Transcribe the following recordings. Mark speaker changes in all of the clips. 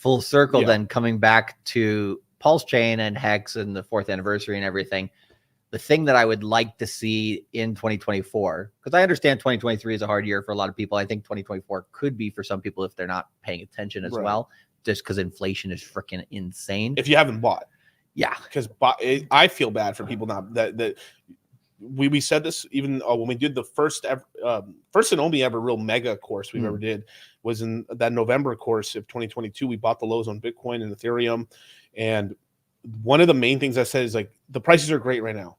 Speaker 1: full circle, then coming back to Pulse Chain and Hex and the 4th anniversary and everything. The thing that I would like to see in 2024, because I understand 2023 is a hard year for a lot of people. I think 2024 could be for some people if they're not paying attention as well, just because inflation is freaking insane.
Speaker 2: If you haven't bought.
Speaker 1: Yeah.
Speaker 2: Because I feel bad for people not that we said this even when we did the first and only ever real mega course we've ever did was in that November course of 2022. We bought the lows on Bitcoin and Ethereum. And one of the main things I said is like, the prices are great right now.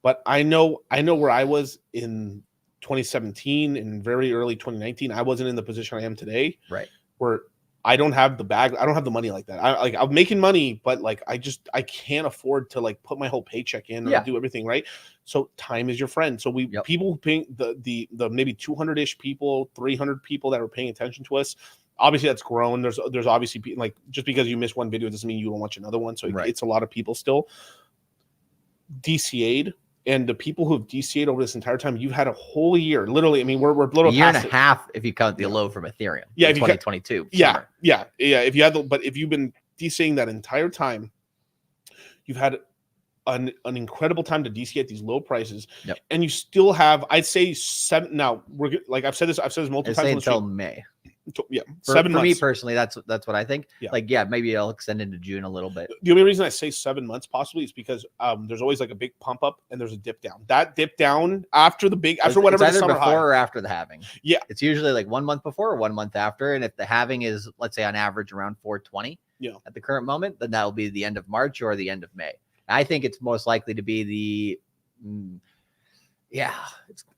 Speaker 2: But I know where I was in 2017 and very early 2019. I wasn't in the position I am today,
Speaker 1: right?
Speaker 2: Where I don't have the bag, I don't have the money like that. I'm making money, but like I can't afford to like put my whole paycheck in and do everything right. So time is your friend. So people paying the maybe 200-ish people, 300 people that are paying attention to us. Obviously that's grown. There's obviously like, just because you miss one video doesn't mean you don't watch another one. So it's a lot of people still DCA'd. And the people who have DCA'd over this entire time, you've had a whole year. Literally, I mean, we're a
Speaker 1: year and a half if you count the low from Ethereum.
Speaker 2: Yeah,
Speaker 1: in 2022.
Speaker 2: Yeah. If you had but if you've been DCAing that entire time, you've had an incredible time to DCA at these low prices, and you still have, I'd say 7. Now we're like I've said this multiple times
Speaker 1: until May.
Speaker 2: Yeah,
Speaker 1: for
Speaker 2: 7 months.
Speaker 1: Me personally, that's what I think. Like, maybe I'll extend into June a little bit.
Speaker 2: The only reason I say 7 months possibly is because there's always like a big pump up and there's a dip down. That dip down after whatever
Speaker 1: it's
Speaker 2: the summer
Speaker 1: before
Speaker 2: high.
Speaker 1: or after the halving.
Speaker 2: Yeah,
Speaker 1: it's usually like 1 month before or 1 month after. And if the halving is, let's say, on average around 420 at the current moment, then that'll be the end of March or the end of May. I think it's most likely to be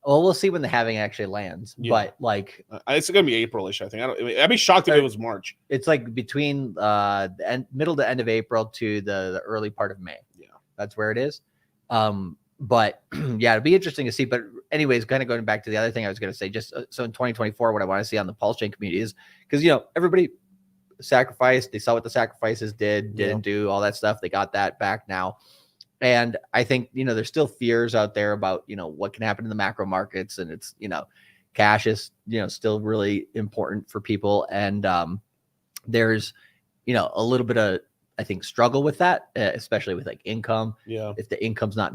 Speaker 1: we'll see when the halving actually lands. But like,
Speaker 2: it's gonna be April-ish. I think. I'd be shocked if it was March.
Speaker 1: It's like between the middle to end of April to the early part of May. Yeah, that's where it is. But it'd be interesting to see. But anyways, kind of going back to the other thing I was going to say, just so in 2024, what I want to see on the Pulse Chain community is, because everybody sacrificed. They saw what the sacrifices didn't do, all that stuff. They got that back now. And I think, there's still fears out there about, what can happen in the macro markets. And it's, cash is, still really important for people. And there's, a little bit of, I think, struggle with that, especially with like income. Yeah. If the income's not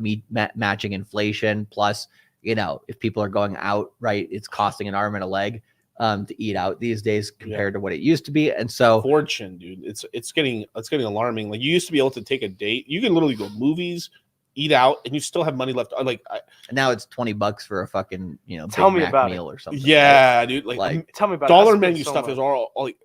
Speaker 1: matching inflation, plus, if people are going out, right, it's costing an arm and a leg to eat out these days compared to what it used to be. And so
Speaker 2: fortune, dude, it's getting alarming. Like, you used to be able to take a date. You can literally go movies, eat out, and you still have money left. Like,
Speaker 1: now it's $20 for a fucking,
Speaker 3: tell
Speaker 1: Big
Speaker 3: me
Speaker 1: Mac
Speaker 3: about
Speaker 1: meal or something.
Speaker 2: Yeah, right? Dude. Like
Speaker 3: tell me about
Speaker 2: dollar menu stuff is all like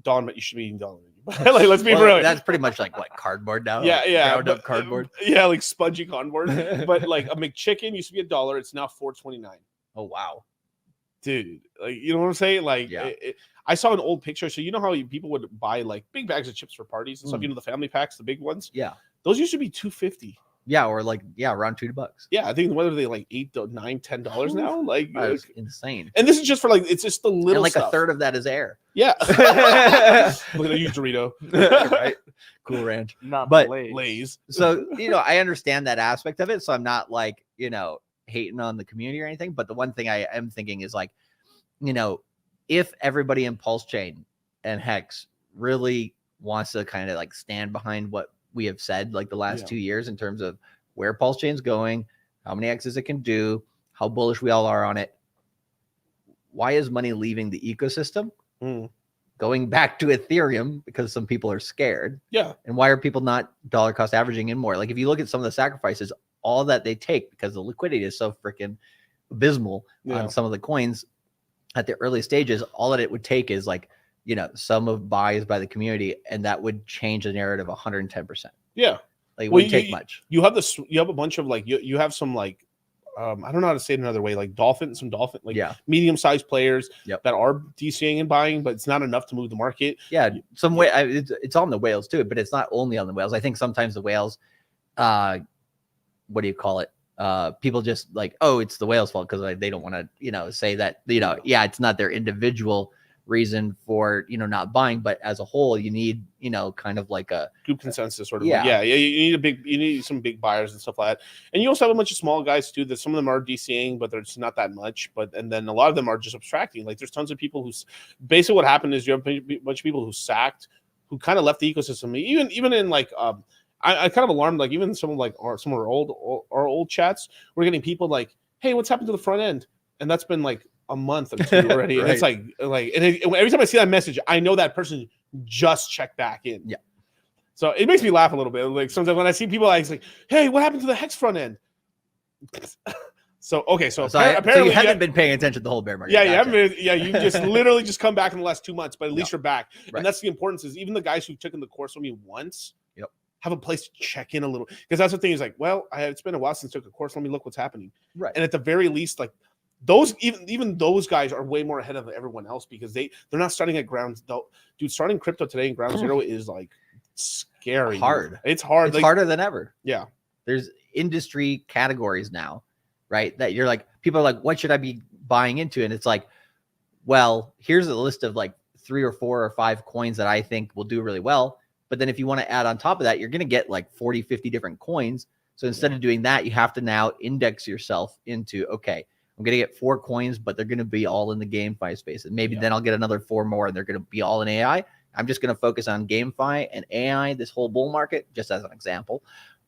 Speaker 2: dollar menu. You should be eating dollar menu. Like, let's be real.
Speaker 1: That's pretty much like what, cardboard now?
Speaker 2: Yeah,
Speaker 1: like ground up cardboard.
Speaker 2: Yeah, like spongy cardboard. But like a McChicken used to be $1. It's now $4.29.
Speaker 1: Oh wow.
Speaker 2: Dude, like, you know what I'm saying? Like, I saw an old picture. So, how people would buy like big bags of chips for parties and stuff, the family packs, the big ones.
Speaker 1: Yeah.
Speaker 2: Those used to be $2.50.
Speaker 1: Yeah. Or like, around $2.
Speaker 2: Yeah. I think whether they like $8, $9, $10 now, like,
Speaker 1: that's insane.
Speaker 2: And this is just for like, it's just the little
Speaker 1: and like
Speaker 2: stuff.
Speaker 1: A third of that is air.
Speaker 2: Yeah. Look at you, Dorito.
Speaker 1: Right. Cool Ranch.
Speaker 3: Not
Speaker 1: but
Speaker 2: Lay's.
Speaker 1: So, I understand that aspect of it. So I'm not like, hating on the community or anything, but the one thing I am thinking is like, if everybody in Pulse Chain and Hex really wants to kind of like stand behind what we have said like the last 2 years in terms of where Pulse Chain's going, how many X's it can do, how bullish we all are on it, why is money leaving the ecosystem going back to Ethereum? Because some people are scared.
Speaker 2: Yeah.
Speaker 1: And why are people not dollar cost averaging in more? Like, if you look at some of the sacrifices, all that they take, because the liquidity is so freaking abysmal on some of the coins at the early stages, all that it would take is like, some of buys by the community, and that would change the narrative 110%.
Speaker 2: Yeah.
Speaker 1: Like, it wouldn't take much.
Speaker 2: You have a bunch of like, you have some like, I don't know how to say it another way, like medium-sized players that are DCing and buying, but it's not enough to move the market.
Speaker 1: Yeah. Some way it's on the whales too, but it's not only on the whales. I think sometimes the whales, what do you call it? People just like, oh, it's the whale's fault because they don't want to, say that, it's not their individual reason for, not buying, but as a whole, you need, kind of like a
Speaker 2: group consensus sort of.
Speaker 1: Yeah.
Speaker 2: You need some big buyers and stuff like that. And you also have a bunch of small guys too, that some of them are DCAing, but there's not that much. And then a lot of them are just abstracting. Like there's tons of people who's basically what happened is you have a bunch of people who sacked, who kind of left the ecosystem. Even in like, I kind of alarmed, like even some of our old chats, we're getting people like, hey, what's happened to the front end? And that's been like a month or two already.
Speaker 1: Right.
Speaker 2: And it's every time I see that message, I know that person just checked back in.
Speaker 1: Yeah.
Speaker 2: So it makes me laugh a little bit. Like sometimes when I see people, it's like, hey, what happened to the Hex front end? So apparently
Speaker 1: you haven't been paying attention to the whole bear market.
Speaker 2: Yeah, you haven't been. Yeah, you just literally just come back in the last 2 months, but at least you're back.
Speaker 1: Right.
Speaker 2: And that's the importance, is even the guys who've taken the course with me once have a place to check in a little. Because that's the thing, is like, well, it's been a while since I took a course. Let me look what's happening.
Speaker 1: Right.
Speaker 2: And at the very least, like those, even those guys are way more ahead of everyone else, because they're not starting at ground. Dude, starting crypto today in ground zero is like scary.
Speaker 1: Hard.
Speaker 2: It's hard.
Speaker 1: It's harder than ever.
Speaker 2: Yeah.
Speaker 1: There's industry categories now, right? That you're like, people are like, what should I be buying into? And it's like, well, here's a list of like 3 or 4 or 5 coins that I think will do really well. But then if you want to add on top of that, you're going to get like 40, 50 different coins. So instead of doing that, you have to now index yourself into, okay, I'm going to get 4 coins, but they're going to be all in the GameFi space. And maybe then I'll get another 4 more and they're going to be all in AI. I'm just going to focus on GameFi and AI, this whole bull market, just as an example.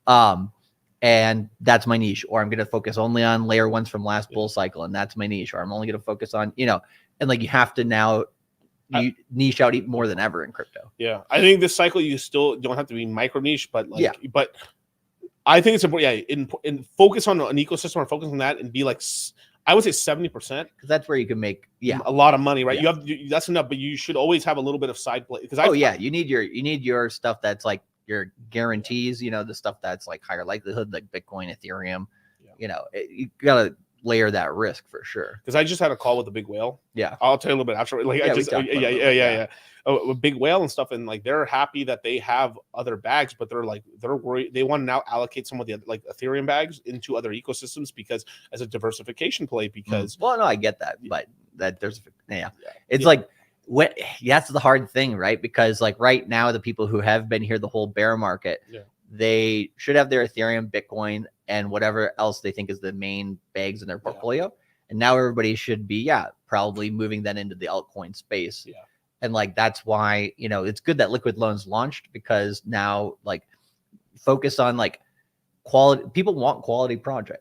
Speaker 1: And that's my niche. Or I'm going to focus only on layer ones from last bull cycle, and that's my niche. Or I'm only going to focus on, and like you have to now niche out even more than ever in crypto.
Speaker 2: Yeah. I think this cycle, you still don't have to be micro niche, but but I think it's important. Yeah. In focus on an ecosystem, or focus on that, and be like, I would say 70%,
Speaker 1: because that's where you can make
Speaker 2: a lot of money, right? That's enough, but you should always have a little bit of side play. Because
Speaker 1: you need your stuff that's like your guarantees, the stuff that's like higher likelihood, like Bitcoin, Ethereum. You gotta layer that risk for sure.
Speaker 2: Because I just had a call with a big whale.
Speaker 1: Yeah,
Speaker 2: I'll tell you a little bit after. Like a big whale and stuff, and like they're happy that they have other bags, but they're worried. They want to now allocate some of the like Ethereum bags into other ecosystems, because as a diversification play. Because
Speaker 1: well, no, I get that, but that there's it's like that's the hard thing, right? Because like right now, the people who have been here the whole bear market, they should have their Ethereum, Bitcoin, and whatever else they think is the main bags in their portfolio. And now everybody should be, probably moving that into the altcoin space.
Speaker 2: Yeah.
Speaker 1: And like, that's why, it's good that Liquid Loans launched, because now like focus on like quality. People want quality projects.